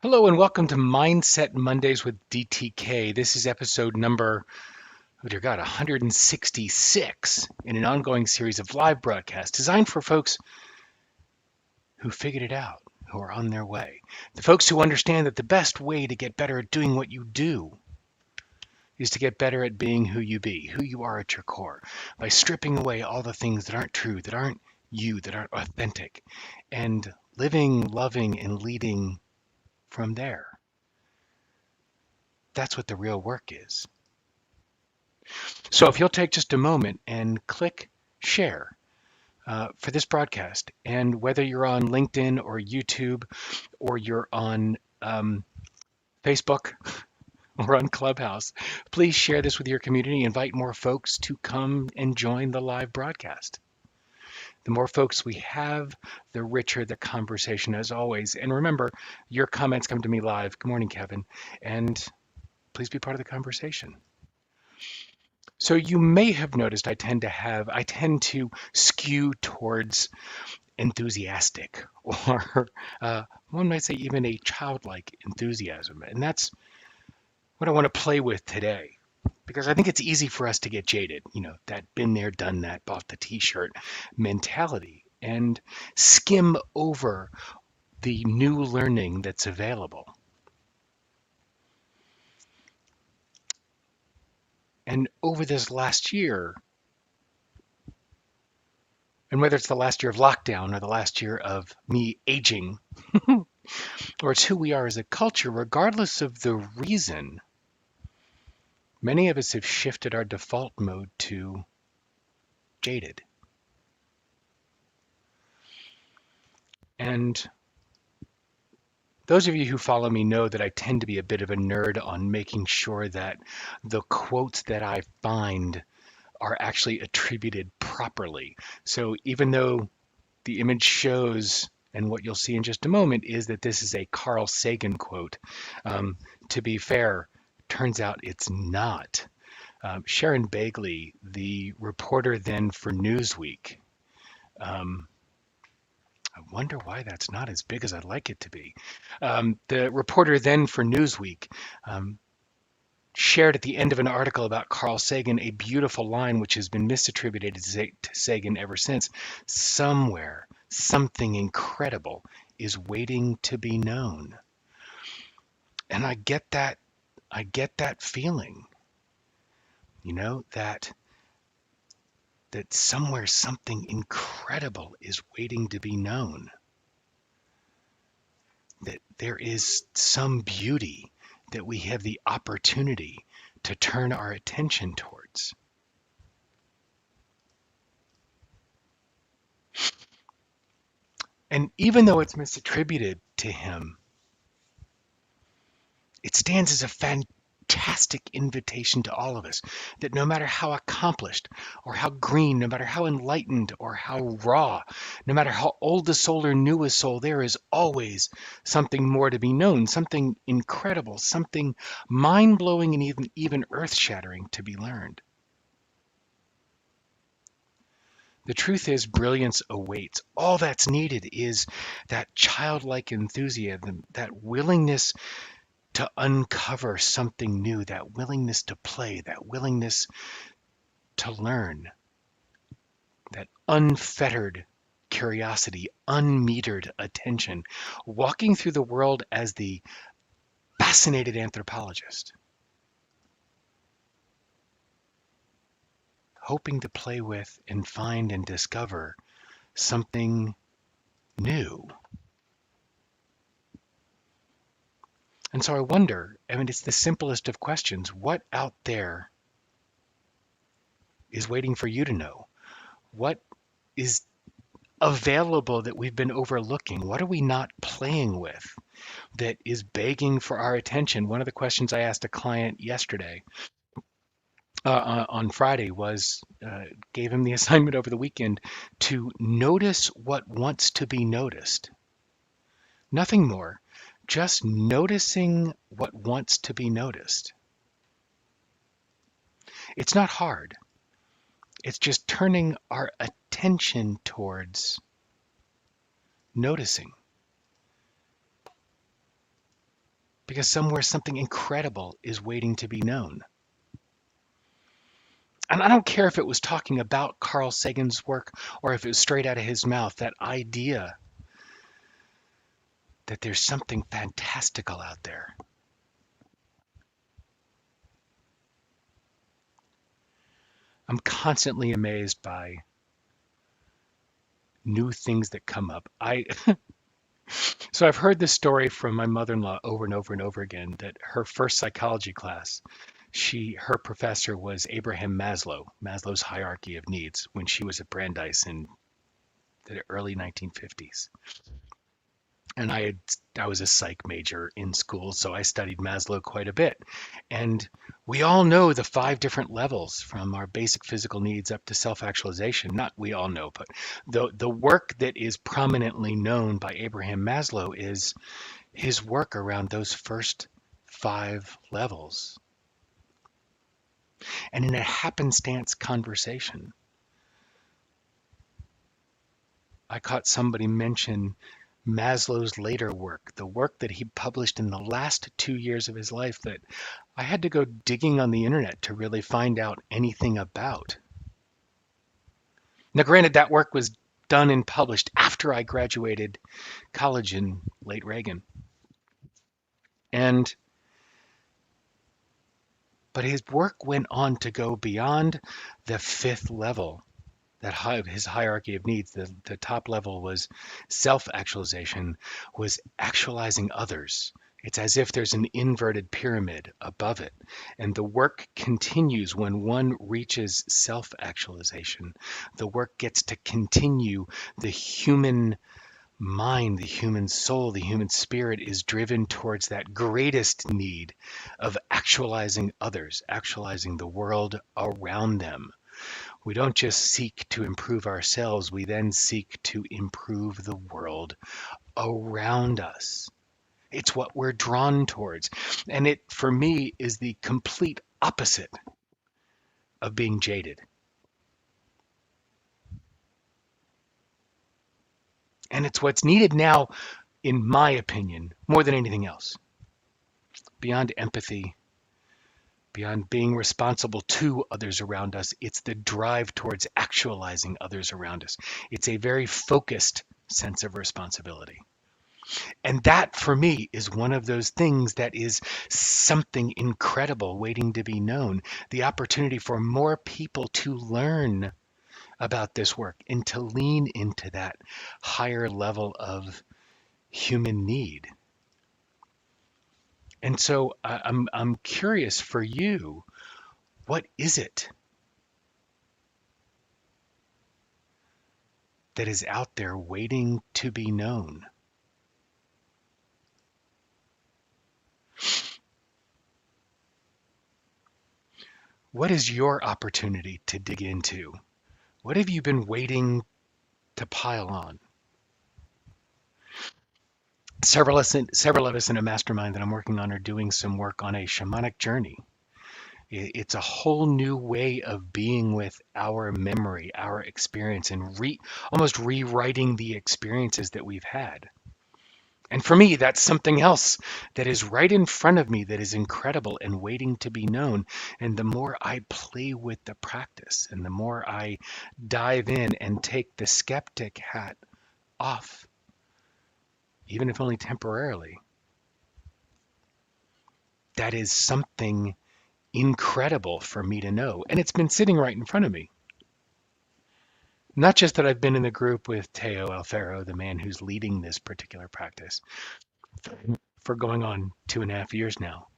Hello and welcome to Mindset Mondays with DTK. This is episode number, oh dear God, 166 in an ongoing series of live broadcasts designed for folks who figured it out, who are on their way. The folks who understand that the best way to get better at doing what you do is to get better at being who you be, who you are at your core, by stripping away all the things that aren't true, that aren't you, that aren't authentic, and living, loving, and leading from there. That's what the real work is. So if you'll take just a moment and click share for this broadcast, and whether you're on LinkedIn or YouTube or you're on Facebook or on Clubhouse, please share this with your community. Invite more folks to come and join the live broadcast. The more folks we have, the richer the conversation as always. And remember, your comments come to me live. Good morning, Kevin. And please be part of the conversation. So you may have noticed I tend to skew towards enthusiastic or one might say even a childlike enthusiasm. And that's what I want to play with today because I think it's easy for us to get jaded, that been there, done that, bought the t-shirt mentality and skim over the new learning that's available. And over this last year, and whether it's the last year of lockdown or the last year of me aging, or it's who we are as a culture, regardless of the reason, many of us have shifted our default mode to jaded. And those of you who follow me know that I tend to be a bit of a nerd on making sure that the quotes that I find are actually attributed properly. So even though the image shows, and what you'll see in just a moment, is that this is a Carl Sagan quote. To be fair, turns out it's not. Sharon Begley, the reporter then for Newsweek, I wonder why that's not as big as I'd like it to be. The reporter then for Newsweek shared at the end of an article about Carl Sagan a beautiful line which has been misattributed to Sagan ever since. Somewhere, something incredible is waiting to be known. And I get that feeling, that somewhere something incredible is waiting to be known. That there is some beauty that we have the opportunity to turn our attention towards. And even though it's misattributed to him, it stands as a fantastic invitation to all of us that no matter how accomplished or how green, no matter how enlightened or how raw, no matter how old a soul or new a soul, there is always something more to be known, something incredible, something mind-blowing and even earth-shattering to be learned. The truth is, brilliance awaits. All that's needed is that childlike enthusiasm, that willingness to uncover something new, that willingness to play, that willingness to learn, that unfettered curiosity, unmetered attention, walking through the world as the fascinated anthropologist, hoping to play with and find and discover something new. And so I wonder, it's the simplest of questions, what out there is waiting for you to know? What is available that we've been overlooking? What are we not playing with that is begging for our attention? One of the questions I asked a client yesterday, on Friday, was gave him the assignment over the weekend to notice what wants to be noticed. Nothing more. Just noticing what wants to be noticed. It's not hard. It's just turning our attention towards noticing. because somewhere something incredible is waiting to be known. And I don't care if it was talking about Carl Sagan's work or if it was straight out of his mouth, that idea that there's something fantastical out there. I'm constantly amazed by new things that come up. So I've heard this story from my mother-in-law over and over and over again, that her first psychology class, her professor was Abraham Maslow, Maslow's hierarchy of needs, when she was at Brandeis in the early 1950s. And I was a psych major in school, so I studied Maslow quite a bit. And we all know the 5 different levels, from our basic physical needs up to self-actualization. Not we all know, but the work that is prominently known by Abraham Maslow is his work around those first 5 levels. And in a happenstance conversation, I caught somebody mention Maslow's later work, the work that he published in the last 2 years of his life, that I had to go digging on the internet to really find out anything about. Now, granted, that work was done and published after I graduated college in late Reagan. But his work went on to go beyond the 5th level, his hierarchy of needs. The top level was self-actualization, was actualizing others. It's as if there's an inverted pyramid above it. And the work continues when one reaches self-actualization. The work gets to continue. The human mind, the human soul, the human spirit is driven towards that greatest need of actualizing others, actualizing the world around them. We don't just seek to improve ourselves, we then seek to improve the world around us. It's what we're drawn towards. And it, for me, is the complete opposite of being jaded. And it's what's needed now, in my opinion, more than anything else. Beyond empathy, beyond being responsible to others around us, it's the drive towards actualizing others around us. It's a very focused sense of responsibility. And that, for me, is one of those things that is something incredible waiting to be known. The opportunity for more people to learn about this work and to lean into that higher level of human need. And so I'm curious for you, what is it that is out there waiting to be known? What is your opportunity to dig into? What have you been waiting to pile on? Several of us in a mastermind that I'm working on are doing some work on a shamanic journey. It's a whole new way of being with our memory, our experience, and almost rewriting the experiences that we've had. And for me, that's something else that is right in front of me that is incredible and waiting to be known. And the more I play with the practice and the more I dive in and take the skeptic hat off, even if only temporarily, that is something incredible for me to know. And it's been sitting right in front of me. Not just that I've been in the group with Teo Alfaro, the man who's leading this particular practice, for going on 2.5 years now,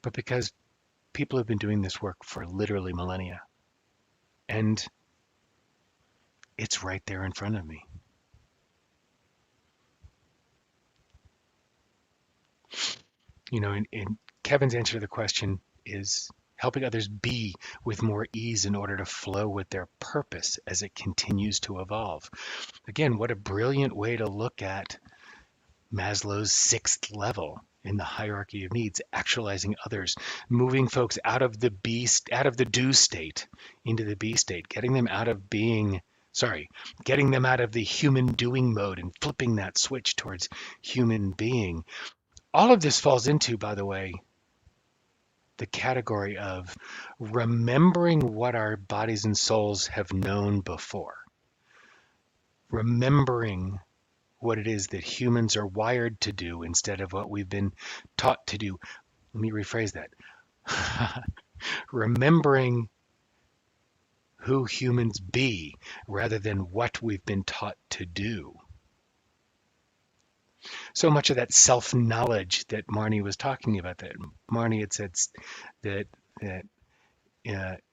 but because people have been doing this work for literally millennia. And it's right there in front of me. You know, and Kevin's answer to the question is helping others be with more ease in order to flow with their purpose as it continues to evolve. Again, what a brilliant way to look at Maslow's 6th level in the hierarchy of needs, actualizing others, moving folks out of the do state into the be state, getting them out of being Sorry, getting them out of the human doing mode and flipping that switch towards human being. All of this falls into, by the way, the category of remembering what our bodies and souls have known before. Remembering what it is that humans are wired to do instead of what we've been taught to do. Let me rephrase that. Remembering who humans be rather than what we've been taught to do. So much of that self-knowledge that Marnie was talking about, that Marnie had said that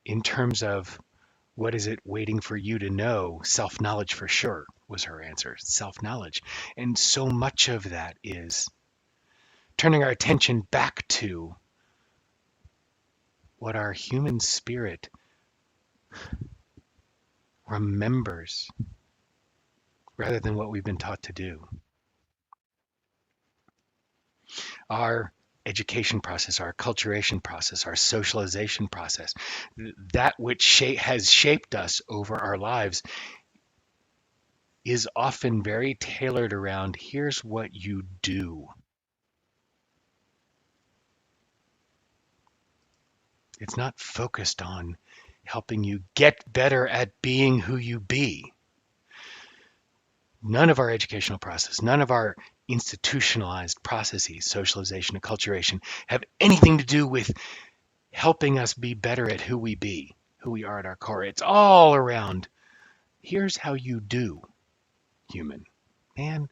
in terms of what is it waiting for you to know, self-knowledge for sure was her answer, self-knowledge. And so much of that is turning our attention back to what our human spirit remembers rather than what we've been taught to do. Our education process, our acculturation process, our socialization process, that which has shaped us over our lives is often very tailored around here's what you do. It's not focused on helping you get better at being who you be. None of our educational process, none of our institutionalized processes, socialization, acculturation, have anything to do with helping us be better at who we be, who we are at our core. It's all around, here's how you do, human. Man,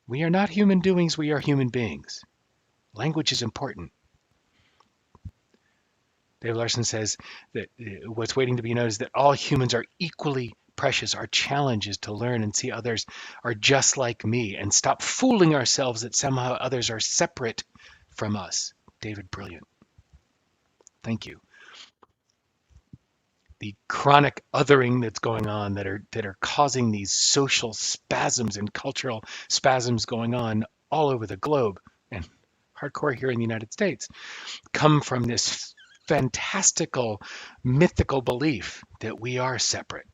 we are not human doings, we are human beings. Language is important. Dave Larson says that what's waiting to be noticed is that all humans are equally precious. Our challenge is to learn and see others are just like me and stop fooling ourselves that somehow others are separate from us. David, brilliant. Thank you. The chronic othering that's going on that are causing these social spasms and cultural spasms going on all over the globe and hardcore here in the United States come from this fantastical, mythical belief that we are separate.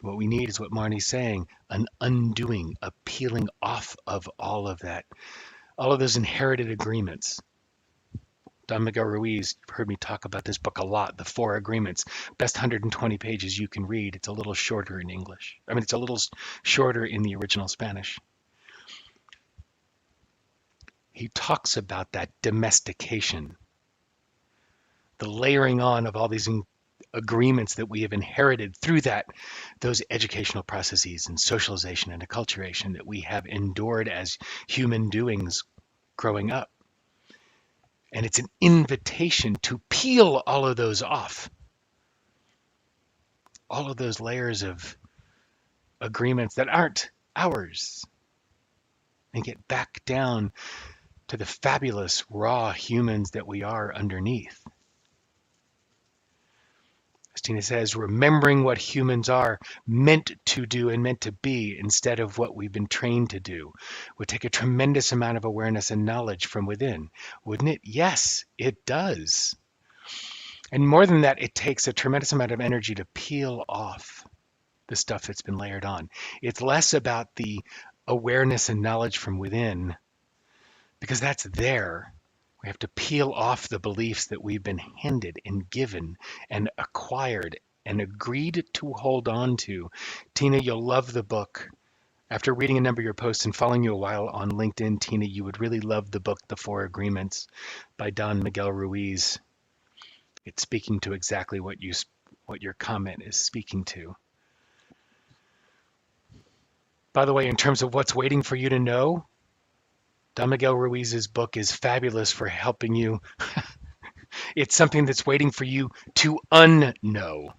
What we need is what Marnie's saying, an undoing, a peeling off of all of that, all of those inherited agreements. Don Miguel Ruiz, you've heard me talk about this book a lot, The Four Agreements. Best 120 pages you can read. It's a little shorter in English. I mean, it's a little shorter in the original Spanish. He talks about that domestication, the layering on of all these agreements that we have inherited through those educational processes and socialization and acculturation that we have endured as human doings growing up. And it's an invitation to peel all of those off, all of those layers of agreements that aren't ours, and get back down to the fabulous raw humans that we are underneath. As Tina says, remembering what humans are meant to do and meant to be instead of what we've been trained to do would take a tremendous amount of awareness and knowledge from within, wouldn't it? Yes, it does. And more than that, it takes a tremendous amount of energy to peel off the stuff that's been layered on. It's less about the awareness and knowledge from within, because that's there. We have to peel off the beliefs that we've been handed and given and acquired and agreed to hold on to. Tina, you'll love the book. After reading a number of your posts and following you a while on LinkedIn, Tina, you would really love the book, The Four Agreements by Don Miguel Ruiz. It's speaking to exactly what your comment is speaking to. By the way, in terms of what's waiting for you to know, Don Miguel Ruiz's book is fabulous for helping you. It's something that's waiting for you to unknow.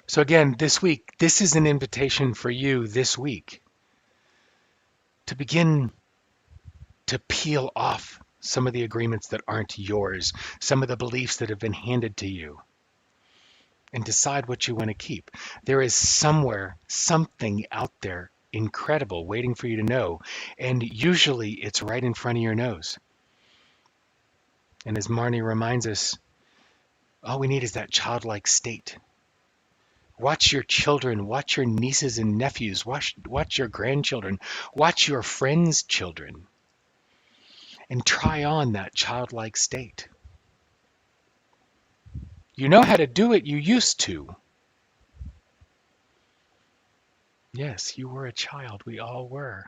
So again, this week, this is an invitation for you this week to begin to peel off some of the agreements that aren't yours, some of the beliefs that have been handed to you, and decide what you want to keep. There is somewhere, something out there incredible waiting for you to know, and usually it's right in front of your nose. And as Marnie reminds us, all we need is that childlike state. Watch your children, watch your nieces and nephews, watch your grandchildren, watch your friends' children, and try on that childlike state. You know how to do it, you used to. Yes, you were a child, we all were.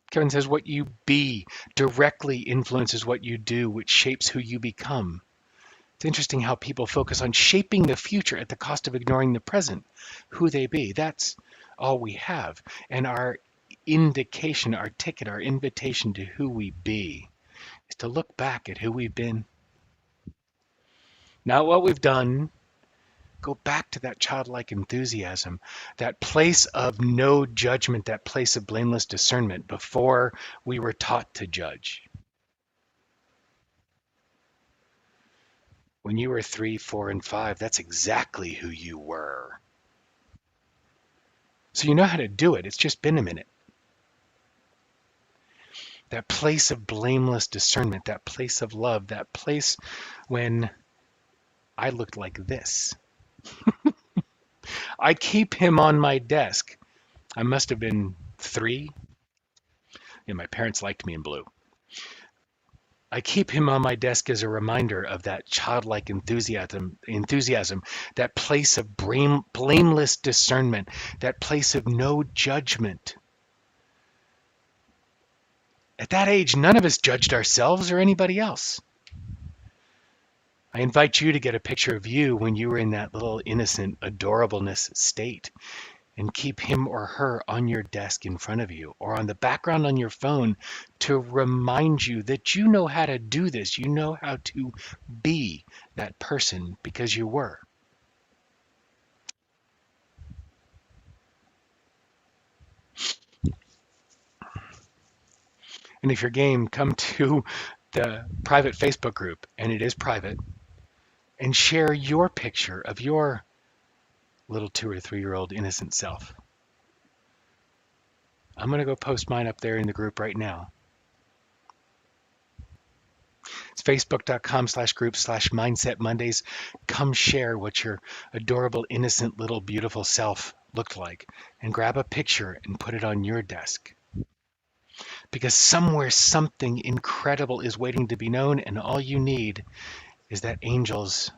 Kevin says, what you be directly influences what you do, which shapes who you become. It's interesting how people focus on shaping the future at the cost of ignoring the present, who they be. That's all we have. And our indication, our ticket, our invitation to who we be is to look back at who we've been, not what we've done. Go back to that childlike enthusiasm, that place of no judgment, that place of blameless discernment before we were taught to judge. When you were 3, 4, and 5, that's exactly who you were. So you know how to do it. It's just been a minute. That place of blameless discernment, that place of love, that place when I looked like this. I keep him on my desk. I must have been 3. Yeah, my parents liked me in blue. I keep him on my desk as a reminder of that childlike enthusiasm, that place of blameless discernment, that place of no judgment. At that age, none of us judged ourselves or anybody else. I invite you to get a picture of you when you were in that little innocent adorableness state, and keep him or her on your desk in front of you or on the background on your phone to remind you that you know how to do this. You know how to be that person because you were. And if you're game, come to the private Facebook group, and it is private, and share your picture of your little 2 or 3-year-old innocent self. I'm going to go post mine up there in the group right now. It's facebook.com/group/Mindset Mondays. Come share what your adorable, innocent, little, beautiful self looked like, and grab a picture and put it on your desk. Because somewhere something incredible is waiting to be known, and all you need is that angel's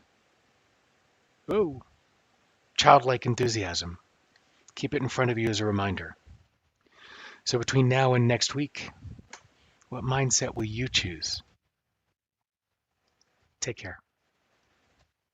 childlike enthusiasm. Keep it in front of you as a reminder. So between now and next week, what mindset will you choose? Take care.